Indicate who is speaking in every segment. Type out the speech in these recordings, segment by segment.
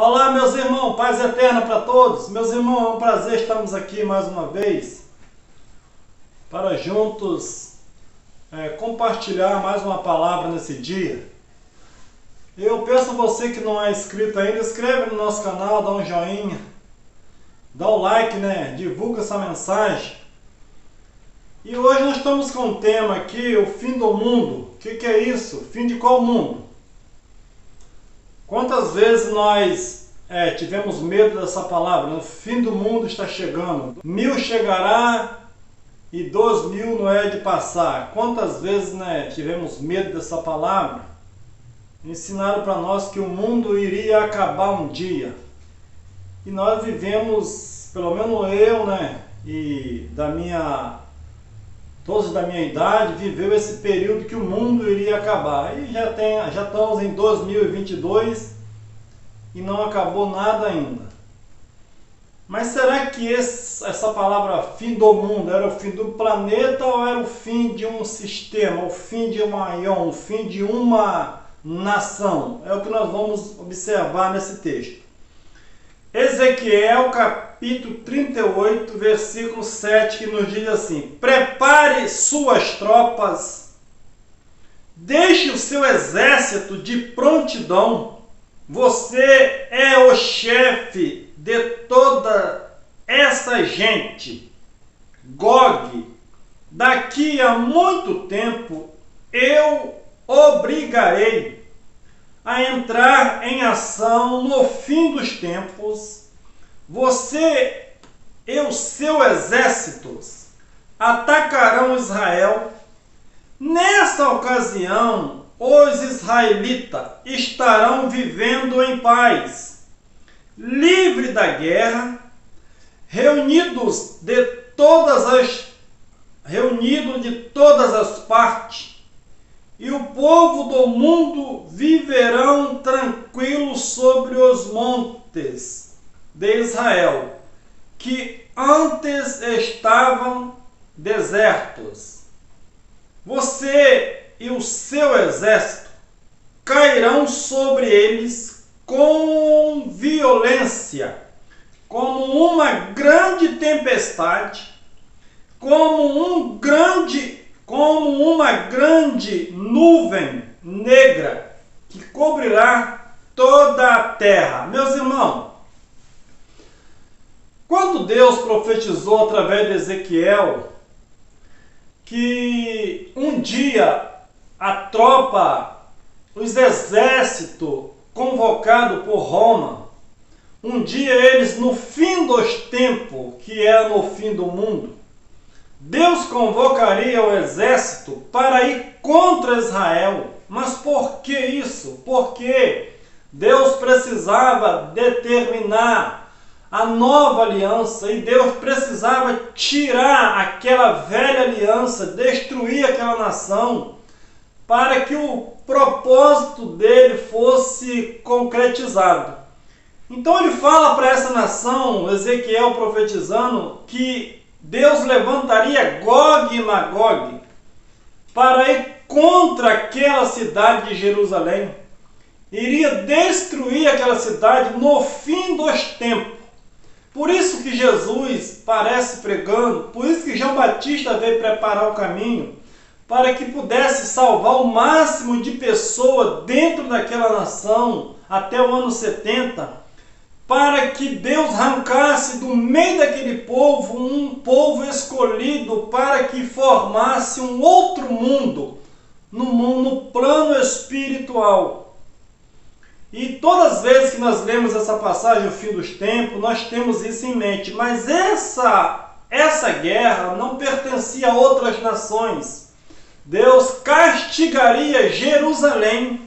Speaker 1: Olá, meus irmãos, paz eterna para todos. Meus irmãos, é um prazer estarmos aqui mais uma vez para juntos compartilhar mais uma palavra nesse dia. Eu peço a você que não é inscrito ainda, inscreve no nosso canal, dá um joinha, dá um like, divulga essa mensagem. E hoje nós estamos com um tema aqui, o fim do mundo. O que é isso? Fim de qual mundo? Quantas vezes nós tivemos medo dessa palavra? O fim do mundo está chegando. 1000 chegará e 2000 não é de passar. Quantas vezes tivemos medo dessa palavra? Ensinaram para nós que o mundo iria acabar um dia. E nós vivemos, pelo menos eu, e todos da minha idade, viveu esse período que o mundo iria acabar. E já estamos em 2022 e não acabou nada ainda. Mas será que essa palavra fim do mundo era o fim do planeta ou era o fim de um sistema, o fim de um aion, o fim de uma nação? É o que nós vamos observar nesse texto. Ezequiel capítulo 38, versículo 7, que nos diz assim: prepare suas tropas, deixe o seu exército de prontidão, você é o chefe de toda essa gente. Gog, daqui a muito tempo eu obrigarei a entrar em ação no fim dos tempos. Você e os seus exércitos atacarão Israel. Nessa ocasião, os israelitas estarão vivendo em paz, livre da guerra, reunidos de todas as partes. E o povo do mundo viverão tranquilo sobre os montes de Israel, que antes estavam desertos. Você e o seu exército cairão sobre eles com violência, como uma grande tempestade, como uma grande nuvem negra que cobrirá toda a terra. Meus irmãos, quando Deus profetizou através de Ezequiel que um dia a tropa, os exércitos convocados por Roma, um dia eles no fim dos tempos, que é no fim do mundo, Deus convocaria o exército para ir contra Israel. Mas por que isso? Porque Deus precisava determinar a nova aliança e Deus precisava tirar aquela velha aliança, destruir aquela nação, para que o propósito dele fosse concretizado. Então ele fala para essa nação, Ezequiel profetizando, que Deus levantaria Gog e Magog para ir contra aquela cidade de Jerusalém. Iria destruir aquela cidade no fim dos tempos. Por isso que Jesus parece pregando, por isso que João Batista veio preparar o caminho, para que pudesse salvar o máximo de pessoas dentro daquela nação até o ano 70, para que Deus arrancasse do meio daquele povo um povo escolhido para que formasse um outro mundo, no plano espiritual. E todas as vezes que nós lemos essa passagem, o fim dos tempos, nós temos isso em mente. Mas essa guerra não pertencia a outras nações. Deus castigaria Jerusalém,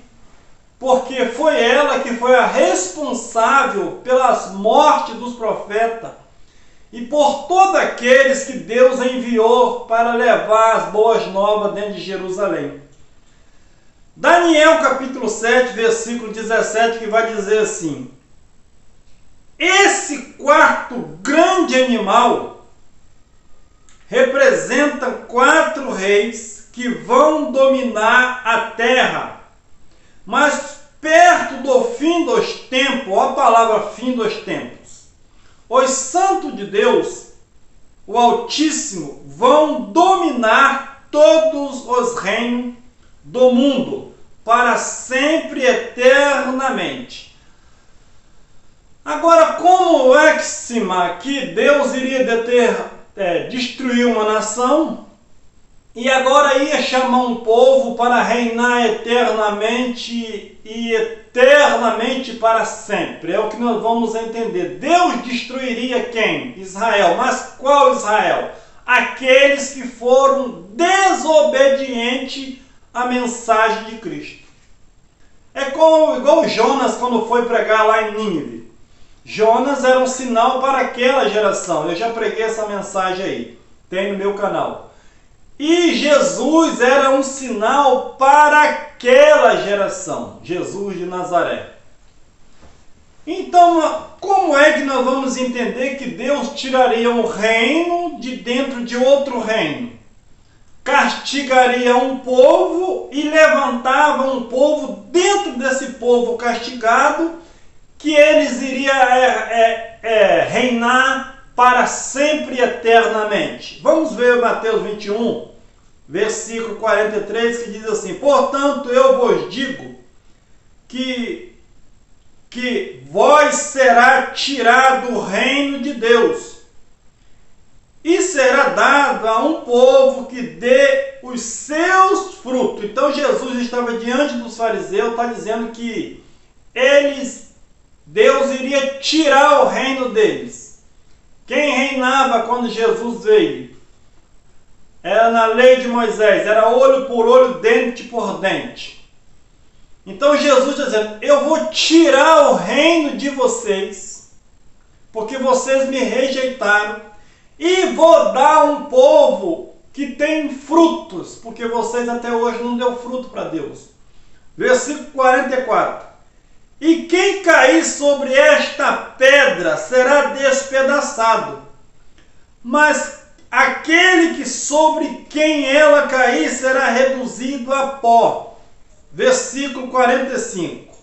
Speaker 1: porque foi ela que foi a responsável pelas mortes dos profetas e por todos aqueles que Deus enviou para levar as boas novas dentro de Jerusalém. Daniel capítulo 7, versículo 17, que vai dizer assim: esse quarto grande animal representa 4 reis que vão dominar a terra. Mas perto do fim dos tempos, ó a palavra fim dos tempos, os santos de Deus, o Altíssimo, vão dominar todos os reinos do mundo, para sempre, eternamente. Agora, como é que Deus iria destruir uma nação e agora ia chamar um povo para reinar eternamente e eternamente para sempre? É o que nós vamos entender. Deus destruiria quem? Israel. Mas qual Israel? Aqueles que foram desobedientes à mensagem de Cristo. É igual Jonas quando foi pregar lá em Nínive. Jonas era um sinal para aquela geração. Eu já preguei essa mensagem aí. Tem no meu canal. E Jesus era um sinal para aquela geração. Jesus de Nazaré. Então, como é que nós vamos entender que Deus tiraria um reino de dentro de outro reino? Castigaria um povo e levantava um povo dentro desse povo castigado, que eles iriam reinar para sempre e eternamente. Vamos ver Mateus 21, versículo 43, que diz assim: portanto, eu vos digo que vós será tirado o reino de Deus e será dado a um povo que dê os seus frutos. Então Jesus estava diante dos fariseus, está dizendo que Deus iria tirar o reino deles. Quem reinava quando Jesus veio? Era na lei de Moisés, era olho por olho, dente por dente. Então Jesus está dizendo: eu vou tirar o reino de vocês, porque vocês me rejeitaram, e vou dar um povo que tem frutos, porque vocês até hoje não deu fruto para Deus. Versículo 44. E quem cair sobre esta pedra será despedaçado, mas aquele que sobre quem ela cair será reduzido a pó. Versículo 45.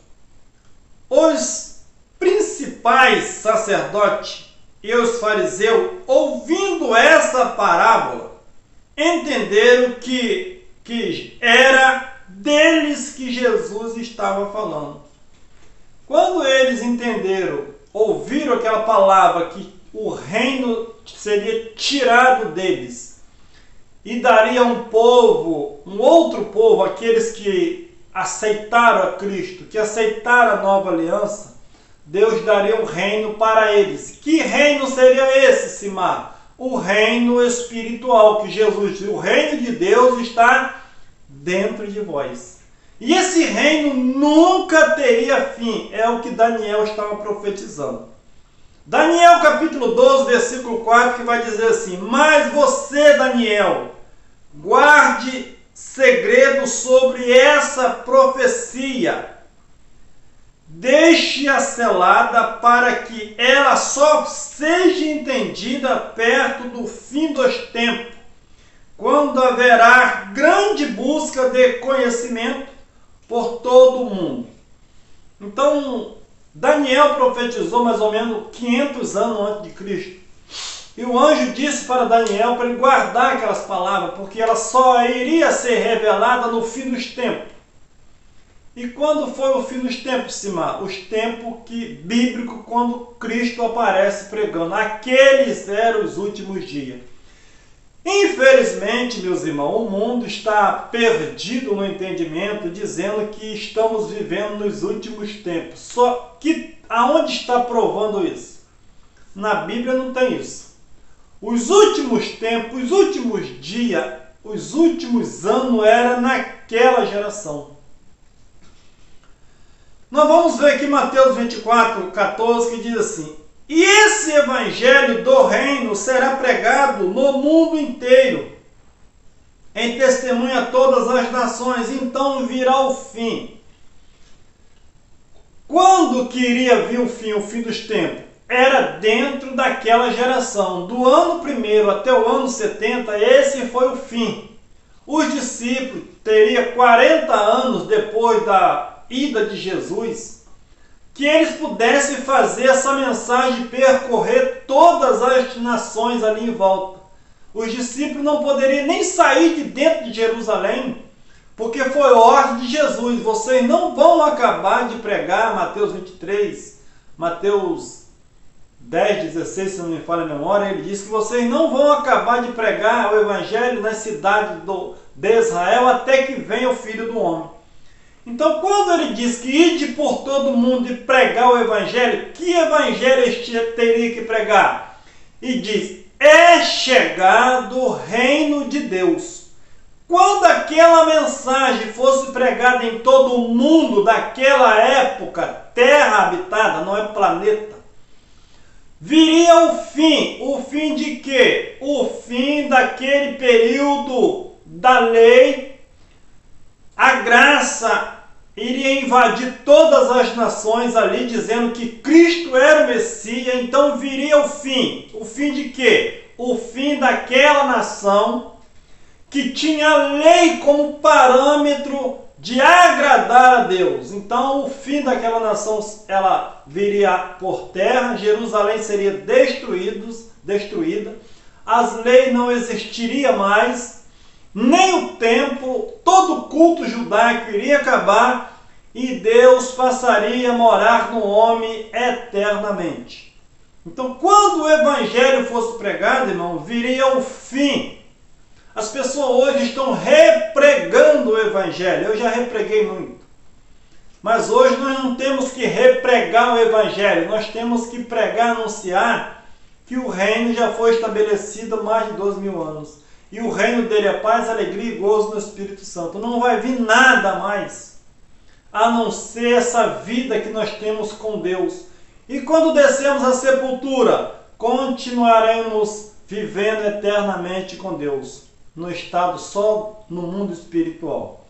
Speaker 1: Os principais sacerdotes e os fariseus, ouvindo essa parábola, entenderam que era deles que Jesus estava falando. Quando eles ouviram aquela palavra que o reino seria tirado deles e daria um outro povo, aqueles que aceitaram a Cristo, que aceitaram a nova aliança, Deus daria um reino para eles. Que reino seria esse, Simar? O reino espiritual, que Jesus disse: o reino de Deus está dentro de vós. E esse reino nunca teria fim. É o que Daniel estava profetizando. Daniel capítulo 12, versículo 4, que vai dizer assim: mas você, Daniel, guarde segredo sobre essa profecia, deixe-a selada para que ela só seja entendida perto do fim dos tempos, quando haverá grande busca de conhecimento por todo o mundo. Então, Daniel profetizou mais ou menos 500 anos antes de Cristo. E o anjo disse para Daniel para ele guardar aquelas palavras, porque ela só iria ser revelada no fim dos tempos. E quando foi o fim dos tempos, Simar? Os tempos bíblicos, quando Cristo aparece pregando. Aqueles eram os últimos dias. Infelizmente, meus irmãos, o mundo está perdido no entendimento, dizendo que estamos vivendo nos últimos tempos. Só que aonde está provando isso? Na Bíblia não tem isso. Os últimos tempos, os últimos dias, os últimos anos era naquela geração. Nós vamos ver aqui Mateus 24, 14, que diz assim: e esse evangelho do reino será pregado no mundo inteiro, em testemunha a todas as nações, então virá o fim. Quando que iria vir o fim dos tempos? Era dentro daquela geração. Do ano 1 até o ano 70, esse foi o fim. Os discípulos teriam 40 anos depois da ida de Jesus, que eles pudessem fazer essa mensagem percorrer todas as nações ali em volta. Os discípulos não poderiam nem sair de dentro de Jerusalém, porque foi ordem de Jesus: vocês não vão acabar de pregar, Mateus 23, Mateus 10, 16, se não me falha a memória, ele diz que vocês não vão acabar de pregar o Evangelho nas cidades de Israel até que venha o Filho do Homem. Então, quando ele diz que ide por todo mundo e pregar o Evangelho, que Evangelho eles teriam que pregar? E diz: é chegado o reino de Deus. Quando aquela mensagem fosse pregada em todo o mundo daquela época, terra habitada, não é planeta, viria o fim. O fim de quê? O fim daquele período da lei. A graça iria invadir todas as nações ali, dizendo que Cristo era o Messias. Então viria o fim. O fim de quê? O fim daquela nação que tinha a lei como parâmetro de agradar a Deus. Então o fim daquela nação, ela viria por terra, Jerusalém seria destruída, as leis não existiriam mais, nem o templo, todo o culto judaico iria acabar e Deus passaria a morar no homem eternamente. Então, quando o Evangelho fosse pregado, irmão, viria o fim. As pessoas hoje estão repregando o Evangelho. Eu já repreguei muito. Mas hoje nós não temos que repregar o Evangelho. Nós temos que pregar, anunciar que o reino já foi estabelecido há mais de 12.000 anos. E o reino dele é paz, alegria e gozo no Espírito Santo. Não vai vir nada mais, a não ser essa vida que nós temos com Deus. E quando descemos à sepultura, continuaremos vivendo eternamente com Deus, no estado só no mundo espiritual.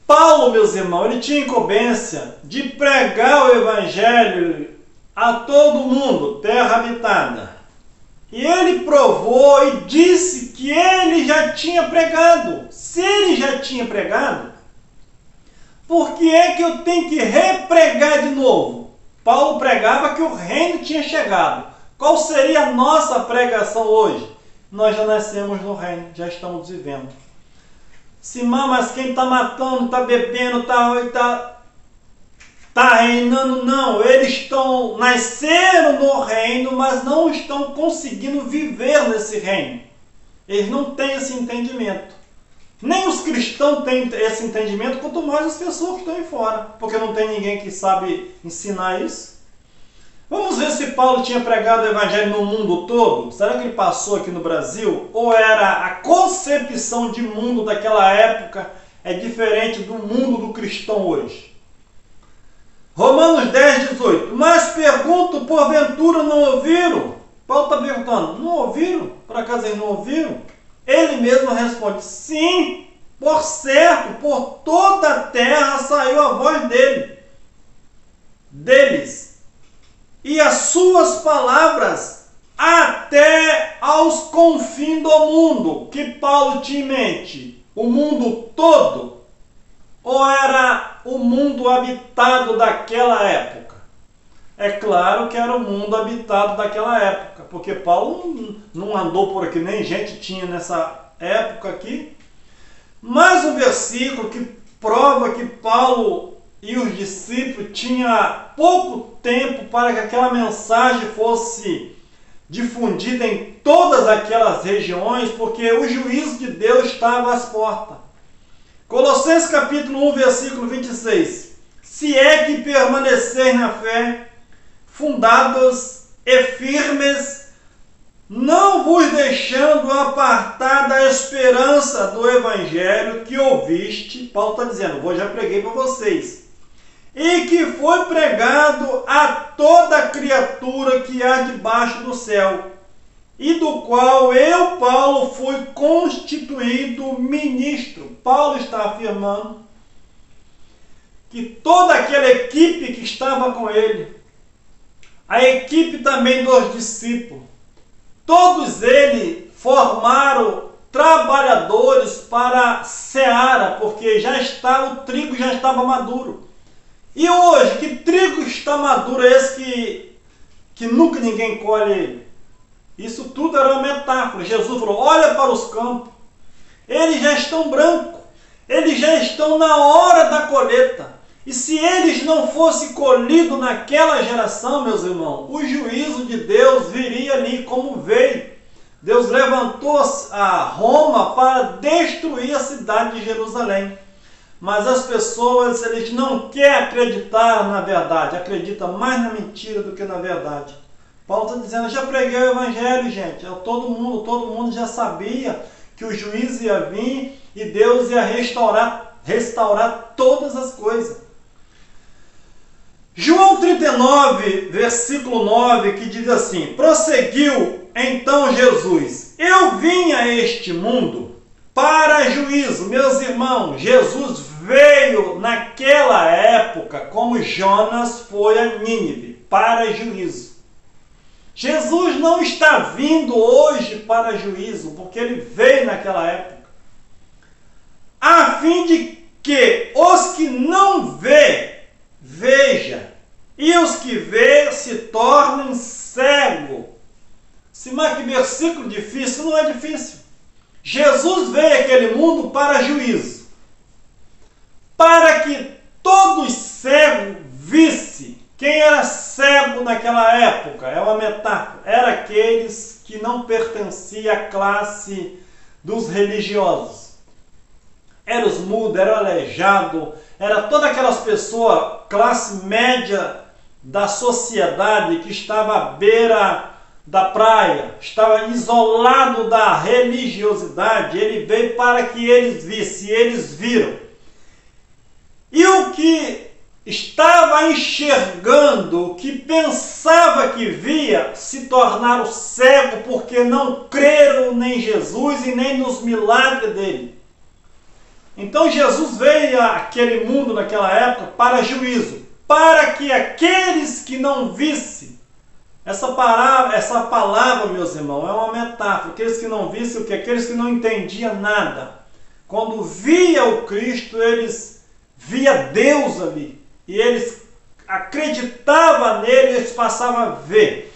Speaker 1: Paulo, meus irmãos, ele tinha incumbência de pregar o Evangelho a todo mundo, terra habitada. E ele provou e disse que ele já tinha pregado. Se ele já tinha pregado, por que é que eu tenho que repregar de novo? Paulo pregava que o reino tinha chegado. Qual seria a nossa pregação hoje? Nós já nascemos no reino, já estamos vivendo. Simão, mas quem está matando, está bebendo, está reinando? Não, eles nasceram no reino, mas não estão conseguindo viver nesse reino. Eles não têm esse entendimento. Nem os cristãos têm esse entendimento, quanto mais as pessoas que estão aí fora, porque não tem ninguém que sabe ensinar isso. Vamos ver se Paulo tinha pregado o Evangelho no mundo todo? Será que ele passou aqui no Brasil? Ou era a concepção de mundo daquela época é diferente do mundo do cristão hoje? Romanos 10, 18. Mas pergunto, porventura não ouviram? Paulo está perguntando, não ouviram? Por acaso eles não ouviram? Ele mesmo responde, sim, por certo, por toda a terra saiu a voz deles. E as suas palavras até aos confins do mundo. Que Paulo tinha em mente? O mundo todo? Ou era o mundo habitado daquela época? É claro que era o mundo habitado daquela época, porque Paulo não andou por aqui, nem gente tinha nessa época aqui. Mais um versículo que prova que Paulo e os discípulos tinham pouco tempo para que aquela mensagem fosse difundida em todas aquelas regiões, porque o juízo de Deus estava às portas. Colossenses capítulo 1, versículo 26. Se é que permaneceis na fé, fundados e firmes, não vos deixando apartar da esperança do Evangelho que ouviste. Paulo está dizendo, eu já preguei para vocês. E que foi pregado a toda criatura que há debaixo do céu, e do qual eu, Paulo, fui constituído ministro. Paulo está afirmando que toda aquela equipe que estava com ele, a equipe também dos discípulos, todos eles formaram trabalhadores para a seara, porque o trigo já estava maduro. E hoje, que trigo está maduro é esse que nunca ninguém colhe ele? Isso tudo era uma metáfora. Jesus falou, olha para os campos, eles já estão brancos, eles já estão na hora da colheita. E se eles não fossem colhidos naquela geração, meus irmãos, o juízo de Deus viria ali como veio. Deus levantou a Roma para destruir a cidade de Jerusalém. Mas as pessoas, eles não querem acreditar na verdade, acreditam mais na mentira do que na verdade. Paulo está dizendo, eu já preguei o evangelho, gente. Todo mundo já sabia que o juízo ia vir e Deus ia restaurar todas as coisas. João 39, versículo 9, que diz assim, prosseguiu então Jesus, eu vim a este mundo para juízo. Meus irmãos, Jesus veio naquela época como Jonas foi a Nínive, para juízo. Jesus não está vindo hoje para juízo, porque ele veio naquela época, a fim de que os que não veja, e os que vê se tornem cegos. Se mas que versículo difícil, não é difícil. Jesus veio àquele mundo para juízo, para que todos cegos vissem. Quem era cego naquela época? É uma metáfora. Era aqueles que não pertenciam à classe dos religiosos. Era os mudos, era o aleijado, era todas aquelas pessoas, classe média da sociedade que estava à beira da praia, estava isolado da religiosidade. Ele veio para que eles vissem, e eles viram. E o que estava enxergando, o que pensava que via, se tornaram cego porque não creram nem em Jesus e nem nos milagres dele. Então Jesus veio àquele mundo naquela época para juízo, para que aqueles que não vissem, essa palavra, meus irmãos, é uma metáfora, aqueles que não vissem o que? Aqueles que não entendiam nada. Quando via o Cristo, eles via Deus ali, e eles acreditavam nele, eles passavam a ver.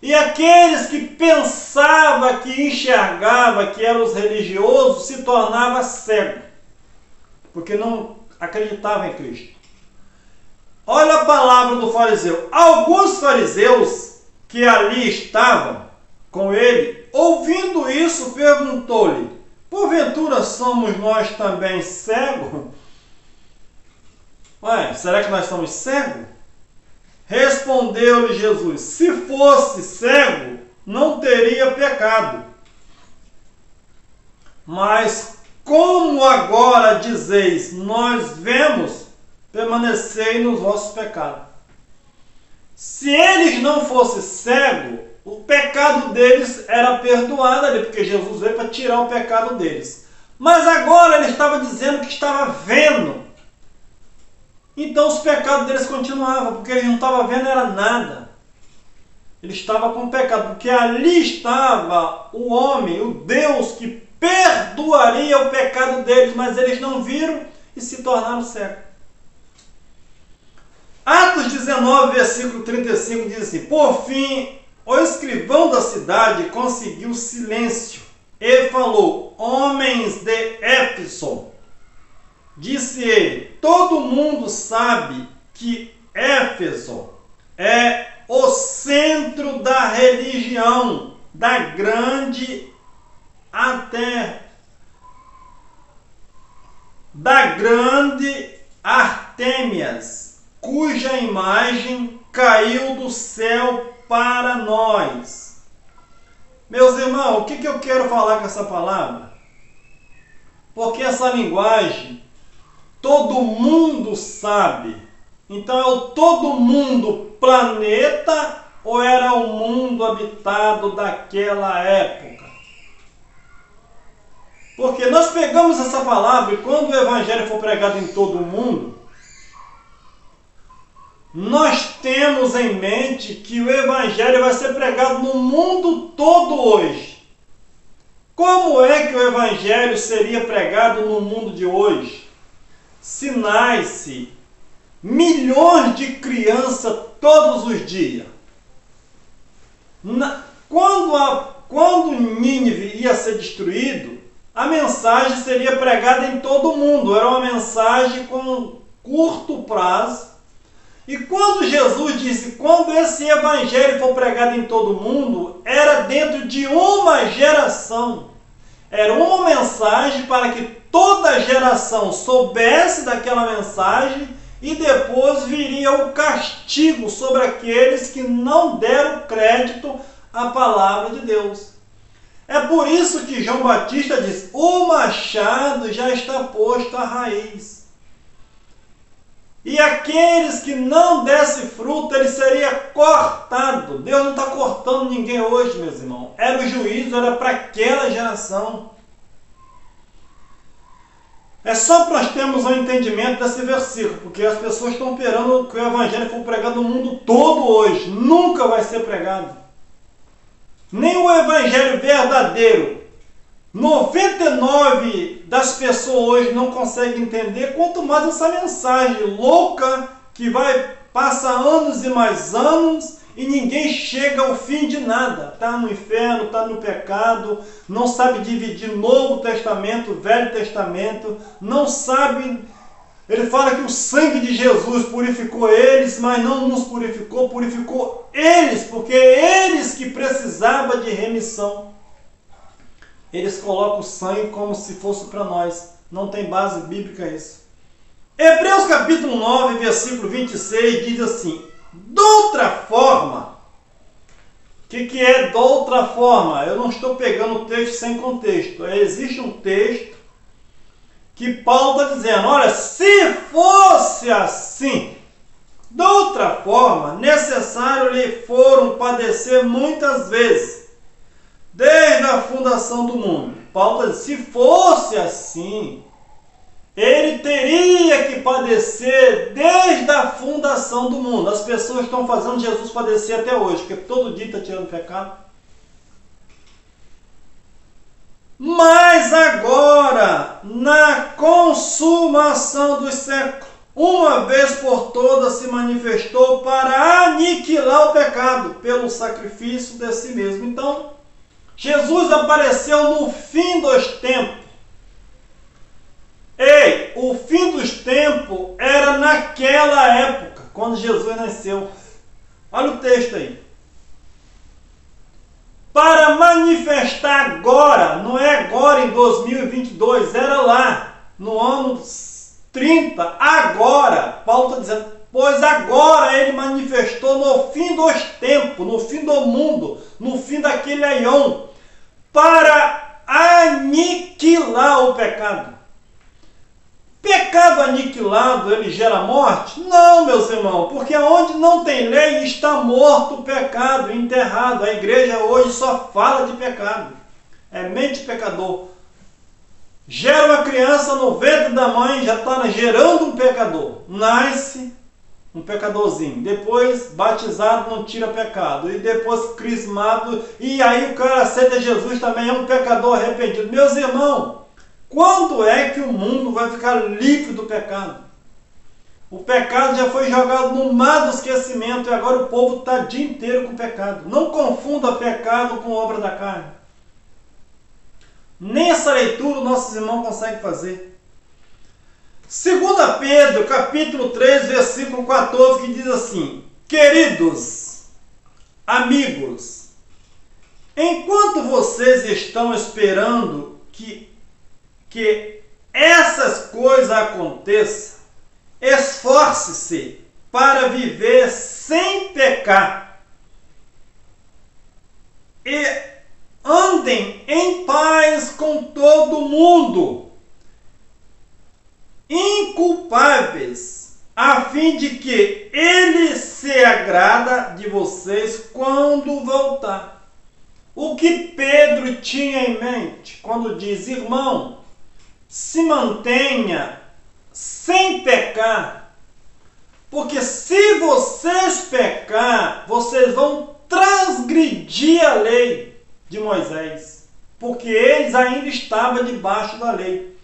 Speaker 1: E aqueles que pensavam, que enxergavam, que eram os religiosos, se tornavam cegos, porque não acreditavam em Cristo. Olha a palavra do fariseu. Alguns fariseus que ali estavam com ele, ouvindo isso, perguntou-lhe, porventura somos nós também cegos? Ué, será que nós somos cegos? Respondeu-lhe Jesus, se fosse cego, não teria pecado. Mas como agora dizeis, nós vemos, permanecei nos vossos pecados. Se eles não fossem cegos, o pecado deles era perdoado ali, porque Jesus veio para tirar o pecado deles. Mas agora ele estava dizendo que estava vendo. Então os pecados deles continuavam, porque eles não estavam vendo era nada. Ele estava com pecado, porque ali estava o homem, o Deus que perdoaria o pecado deles, mas eles não viram e se tornaram cegos. Atos 19, versículo 35 diz assim, por fim, o escrivão da cidade conseguiu silêncio e falou, homens de Éfeso, disse ele, todo mundo sabe que Éfeso é o centro da religião, da grande Artemias, cuja imagem caiu do céu para nós. Meus irmãos, o que eu quero falar com essa palavra? Porque essa linguagem, todo mundo sabe. Então é o todo mundo planeta ou era o mundo habitado daquela época? Porque nós pegamos essa palavra e quando o evangelho for pregado em todo o mundo, nós temos em mente que o evangelho vai ser pregado no mundo todo hoje. Como é que o Evangelho seria pregado no mundo de hoje? Se nasce milhões de crianças todos os dias. Quando Nínive ia ser destruído, a mensagem seria pregada em todo o mundo. Era uma mensagem com curto prazo. E quando Jesus disse, quando esse evangelho for pregado em todo o mundo, era dentro de uma geração. Era uma mensagem para que toda geração soubesse daquela mensagem e depois viria o castigo sobre aqueles que não deram crédito à palavra de Deus. É por isso que João Batista diz, o machado já está posto à raiz. E aqueles que não dessem fruto, ele seria cortado. Deus não está cortando ninguém hoje, meus irmãos. Era o juízo, era para aquela geração. É só para nós termos um entendimento desse versículo, porque as pessoas estão esperando que o evangelho for pregado no mundo todo hoje. Nunca vai ser pregado. Nem o evangelho verdadeiro. 99% das pessoas hoje não conseguem entender, quanto mais essa mensagem louca que passa anos e mais anos e ninguém chega ao fim de nada. Está no inferno, está no pecado, não sabe dividir Novo Testamento, Velho Testamento, não sabe. Ele fala que o sangue de Jesus purificou eles, mas não nos purificou, purificou eles, porque eles que precisavam de remissão. Eles colocam o sangue como se fosse para nós. Não tem base bíblica isso. Hebreus capítulo 9, versículo 26 diz assim, de outra forma, o que é de outra forma? Eu não estou pegando o texto sem contexto. Existe um texto que Paulo está dizendo, olha, se fosse assim, de outra forma, necessário lhe foram padecer muitas vezes, desde a fundação do mundo. Paulo está dizendo, se fosse assim, ele teria que padecer desde a fundação do mundo. As pessoas estão fazendo Jesus padecer até hoje, porque todo dia está tirando pecado. Mas agora, na consumação dos séculos, uma vez por todas se manifestou para aniquilar o pecado pelo sacrifício de si mesmo. Então, Jesus apareceu no fim dos tempos. Ei, o fim dos tempos era naquela época, quando Jesus nasceu. Olha o texto aí. Para manifestar agora, não é agora em 2022, era lá, no ano 30, agora. Paulo está dizendo, pois agora ele manifestou no fim dos tempos, no fim do mundo, no fim daquele aion, para aniquilar o pecado. Pecado aniquilado, ele gera morte? Não, meus irmãos, porque onde não tem lei está morto o pecado, enterrado. A igreja hoje só fala de pecado. É mente pecador. Gera uma criança no ventre da mãe, já está gerando um pecador. Nasce um pecadorzinho. Depois, batizado, não tira pecado. E depois, crismado. E aí o cara aceita Jesus, também é um pecador arrependido. Meus irmãos, quando é que o mundo vai ficar livre do pecado? O pecado já foi jogado no mar do esquecimento e agora o povo está o dia inteiro com pecado. Não confunda pecado com obra da carne. Nem essa leitura nossos irmãos conseguem fazer. 2 Pedro, capítulo 3, versículo 14, que diz assim, queridos amigos, enquanto vocês estão esperando que essas coisas aconteçam, esforce-se para viver sem pecar e andem em paz com todo mundo, inculpáveis, a fim de que ele se agrada de vocês quando voltar. O que Pedro tinha em mente quando diz, irmão, se mantenha sem pecar, porque se vocês pecar, vocês vão transgredir a lei de Moisés. porque eles ainda estavam debaixo da lei.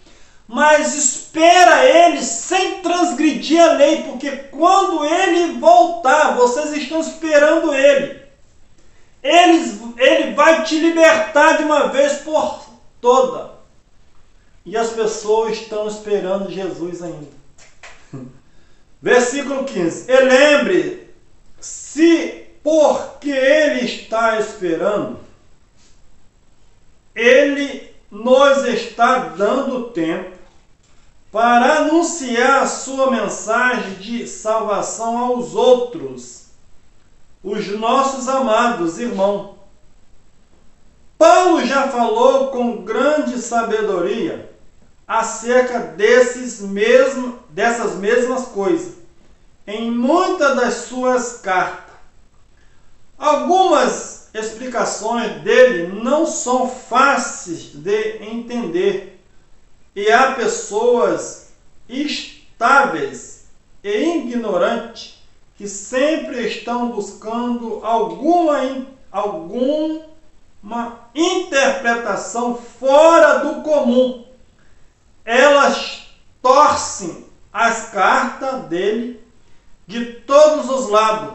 Speaker 1: Mas espera ele sem transgredir a lei, porque quando ele voltar, vocês estão esperando ele. Ele vai te libertar de uma vez por toda. E as pessoas estão esperando Jesus ainda. Versículo 15. E lembre, se porque ele está esperando, ele nos está dando tempo para anunciar a sua mensagem de salvação aos outros, os nossos amados irmãos. Paulo já falou com grande sabedoria acerca dessas mesmas coisas em muitas das suas cartas. Algumas explicações dele não são fáceis de entender e há pessoas estáveis e ignorantes que sempre estão buscando alguma interpretação fora do comum. Elas torcem as cartas dele de todos os lados,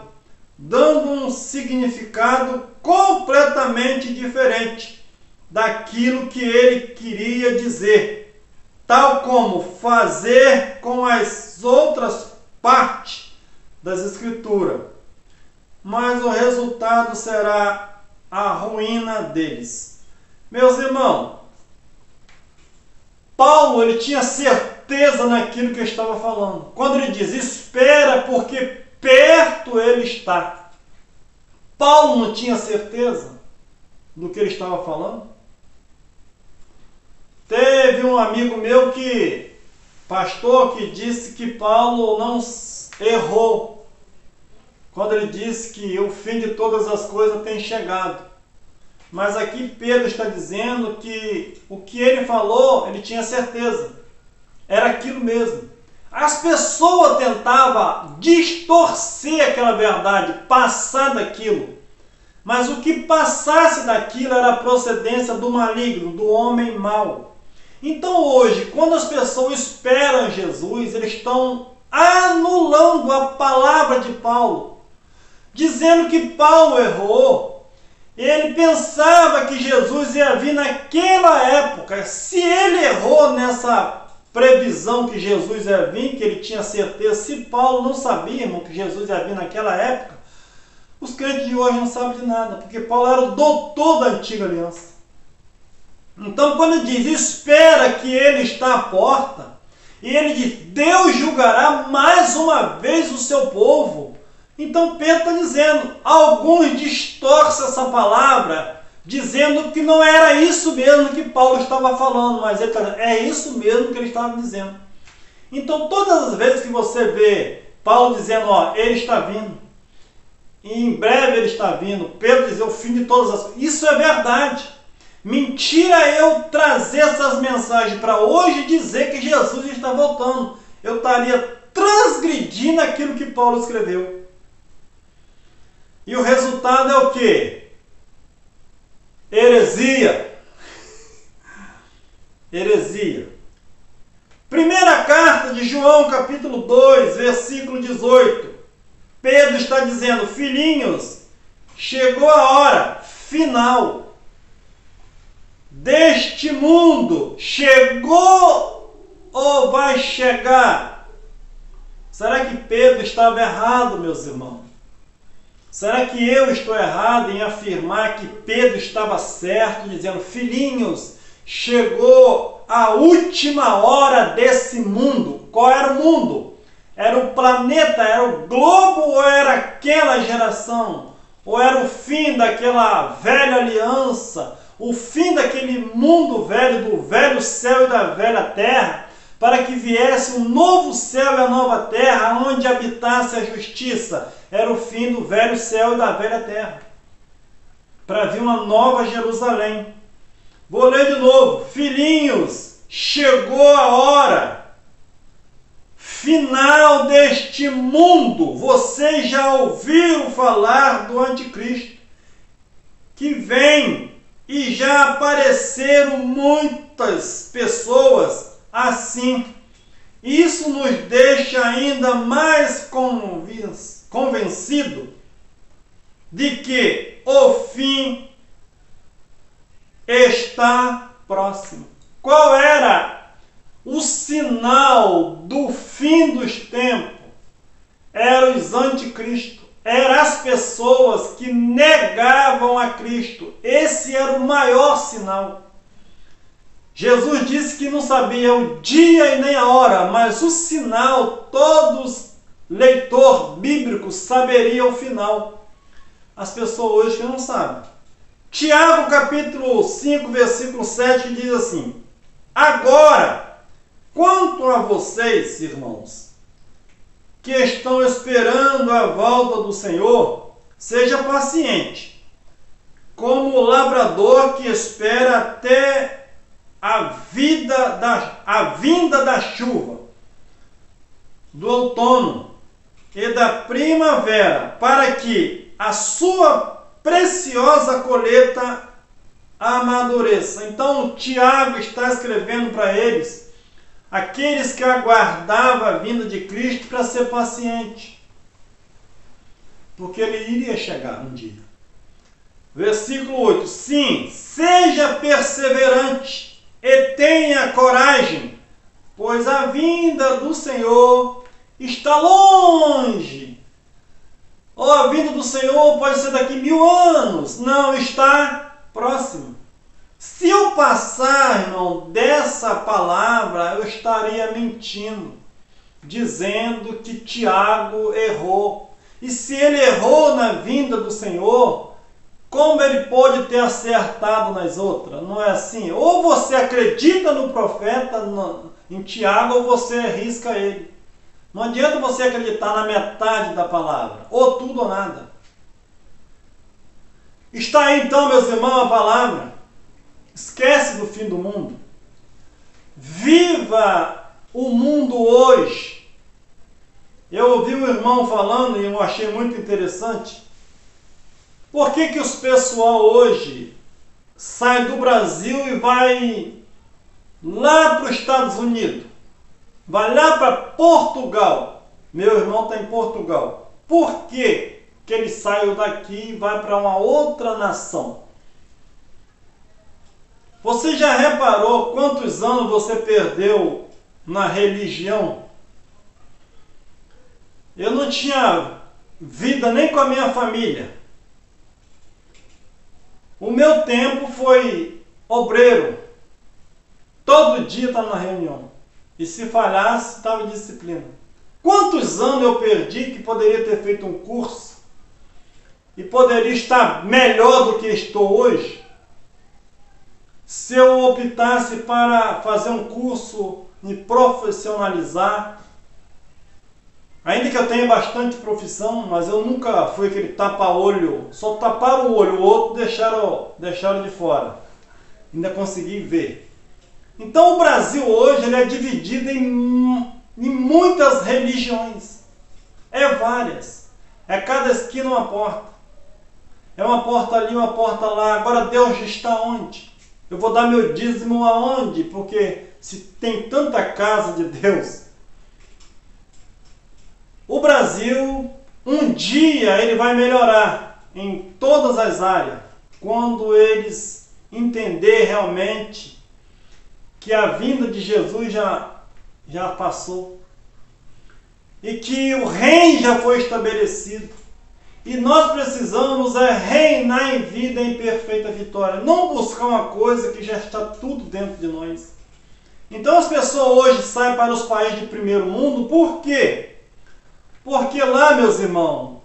Speaker 1: dando um significado completamente diferente daquilo que ele queria dizer, tal como fazer com as outras partes das Escrituras. Mas o resultado será a ruína deles. Meus irmãos, Paulo ele tinha certeza naquilo que ele estava falando. Quando ele diz, espera porque perto ele está. Paulo não tinha certeza do que ele estava falando? Teve um amigo meu pastor, que disse que Paulo não errou quando ele disse que o fim de todas as coisas tem chegado. Mas aqui Pedro está dizendo que o que ele falou, ele tinha certeza. Era aquilo mesmo. As pessoas tentavam distorcer aquela verdade, passar daquilo. Mas o que passasse daquilo era a procedência do maligno, do homem mau. Então hoje, quando as pessoas esperam Jesus, eles estão anulando a palavra de Paulo, dizendo que Paulo errou. Ele pensava que Jesus ia vir naquela época. Se ele errou nessa previsão que Jesus ia vir, que ele tinha certeza, se Paulo não sabia, irmão, que Jesus ia vir naquela época, os crentes de hoje não sabem de nada, porque Paulo era o doutor da antiga aliança. Então, quando ele diz, espera que ele está à porta, e ele diz, Deus julgará mais uma vez o seu povo. Então, Pedro está dizendo, alguns distorcem essa palavra, dizendo que não era isso mesmo que Paulo estava falando, mas ele está dizendo, é isso mesmo que ele estava dizendo. Então, todas as vezes que você vê Paulo dizendo, ele está vindo, e em breve ele está vindo, Pedro diz, o fim de todas as coisas, isso é verdade. Mentira eu trazer essas mensagens para hoje e dizer que Jesus está voltando. Eu estaria transgredindo aquilo que Paulo escreveu. E o resultado é o quê? Heresia. Heresia. Primeira carta de João, capítulo 2, versículo 18. Pedro está dizendo, filhinhos, chegou a hora final deste mundo. Chegou ou vai chegar? Será que Pedro estava errado, meus irmãos? Será que eu estou errado em afirmar que Pedro estava certo, dizendo, filhinhos, chegou a última hora desse mundo? Qual era o mundo? Era o planeta, era o globo ou era aquela geração? Ou era o fim daquela velha aliança? O fim daquele mundo velho, do velho céu e da velha terra, para que viesse um novo céu e a nova terra, onde habitasse a justiça. Era o fim do velho céu e da velha terra, para vir uma nova Jerusalém. Vou ler de novo. Filhinhos, chegou a hora final deste mundo. Vocês já ouviram falar do anticristo, que vem E já apareceram muitas pessoas assim. Isso nos deixa ainda mais convencido de que o fim está próximo. Qual era o sinal do fim dos tempos? Eram os anticristos, eram as pessoas que negavam a Cristo. Esse era o maior sinal. Jesus disse que não sabia o dia e nem a hora, mas o sinal, todos leitor bíblico saberia o final. As pessoas hoje que não sabem. Tiago capítulo 5, versículo 7 diz assim: agora, quanto a vocês, irmãos, que estão esperando a volta do Senhor, seja paciente, como o lavrador que espera até a vinda da chuva, do outono e da primavera, para que a sua preciosa colheita amadureça. Então, Tiago está escrevendo para eles, aqueles que aguardavam a vinda de Cristo, para ser paciente, porque ele iria chegar um dia. Versículo 8: sim, seja perseverante e tenha coragem, pois a vinda do Senhor está longe. Ou a vinda do Senhor pode ser daqui 1000 anos. Não, está próximo. Se eu passar, irmão, dessa palavra, eu estaria mentindo, dizendo que Tiago errou. E se ele errou na vinda do Senhor, como ele pode ter acertado nas outras? Não é assim? Ou você acredita no profeta, em Tiago, ou você arrisca ele. Não adianta você acreditar na metade da palavra. Ou tudo ou nada. Está aí então, meus irmãos, a palavra. Esquece do fim do mundo. Viva o mundo hoje. Eu ouvi um irmão falando e eu achei muito interessante. Por que os pessoal hoje sai do Brasil e vai lá para os Estados Unidos? Vai lá para Portugal. Meu irmão está em Portugal. Por que ele saiu daqui e vai para uma outra nação? Você já reparou quantos anos você perdeu na religião? Eu não tinha vida nem com a minha família. O meu tempo foi obreiro. Todo dia estava na reunião. E se falhasse, estava em disciplina. Quantos anos eu perdi que poderia ter feito um curso e poderia estar melhor do que estou hoje, se eu optasse para fazer um curso e profissionalizar? Ainda que eu tenha bastante profissão, mas eu nunca fui aquele tapa-olho, só taparam o olho, o outro deixaram de fora. Ainda consegui ver. Então o Brasil hoje ele é dividido em muitas religiões. É várias. É cada esquina uma porta. É uma porta ali, uma porta lá. Agora Deus está onde? Eu vou dar meu dízimo aonde? Porque se tem tanta casa de Deus. O Brasil, um dia ele vai melhorar em todas as áreas, quando eles entenderem realmente que a vinda de Jesus já passou e que o reino já foi estabelecido. E nós precisamos reinar em vida em perfeita vitória, não buscar uma coisa que já está tudo dentro de nós. Então as pessoas hoje saem para os países de primeiro mundo, por quê? Porque lá, meus irmãos,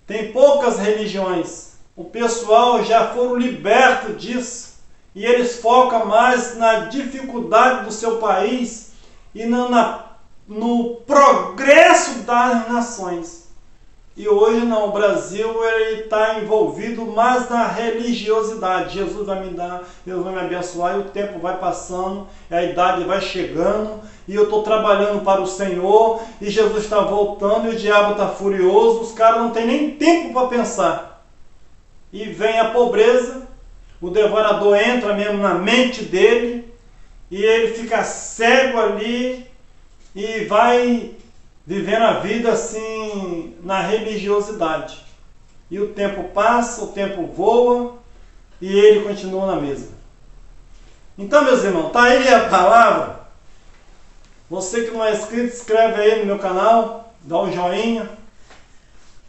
Speaker 1: tem poucas religiões. O pessoal já foram libertos disso. E eles focam mais na dificuldade do seu país e no progresso das nações. E hoje não, o Brasil está envolvido mais na religiosidade. Jesus vai me dar, Deus vai me abençoar, e o tempo vai passando, a idade vai chegando, e eu estou trabalhando para o Senhor, e Jesus está voltando, e o diabo está furioso, os caras não têm nem tempo para pensar. E vem a pobreza, o devorador entra mesmo na mente dele e ele fica cego ali e vai vivendo a vida assim na religiosidade. E o tempo passa, o tempo voa e ele continua na mesma. Então, meus irmãos, tá aí a palavra. Você que não é inscrito, inscreve aí no meu canal, dá um joinha.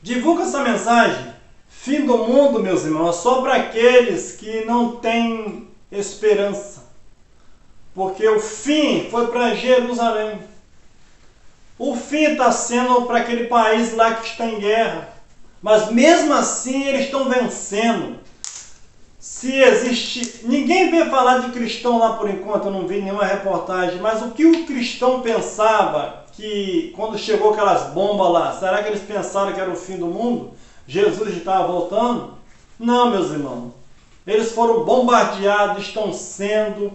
Speaker 1: Divulga essa mensagem. Fim do mundo, meus irmãos, só para aqueles que não têm esperança. Porque o fim foi para Jerusalém. O fim está sendo para aquele país lá que está em guerra. Mas mesmo assim eles estão vencendo. Se existe... Ninguém veio falar de cristão lá por enquanto, eu não vi nenhuma reportagem. Mas o que o cristão pensava que quando chegou aquelas bombas lá, será que eles pensaram que era o fim do mundo? Jesus estava voltando? Não, meus irmãos. Eles foram bombardeados, estão sendo,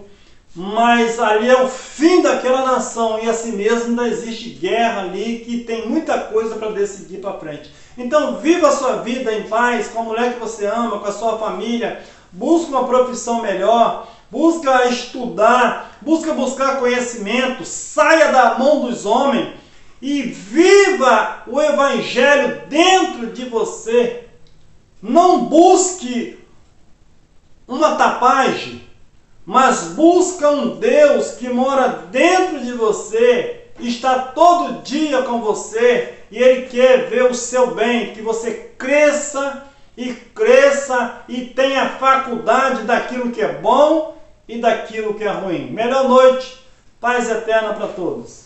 Speaker 1: mas ali é o fim daquela nação e assim mesmo ainda existe guerra ali que tem muita coisa para decidir para frente. Então viva a sua vida em paz, com a mulher que você ama, com a sua família, busca uma profissão melhor, busca estudar, buscar conhecimento, saia da mão dos homens e viva o Evangelho dentro de você. Não busque uma tapagem, mas busca um Deus que mora dentro de você, está todo dia com você e Ele quer ver o seu bem, que você cresça e tenha faculdade daquilo que é bom e daquilo que é ruim. Melhor noite, paz eterna para todos.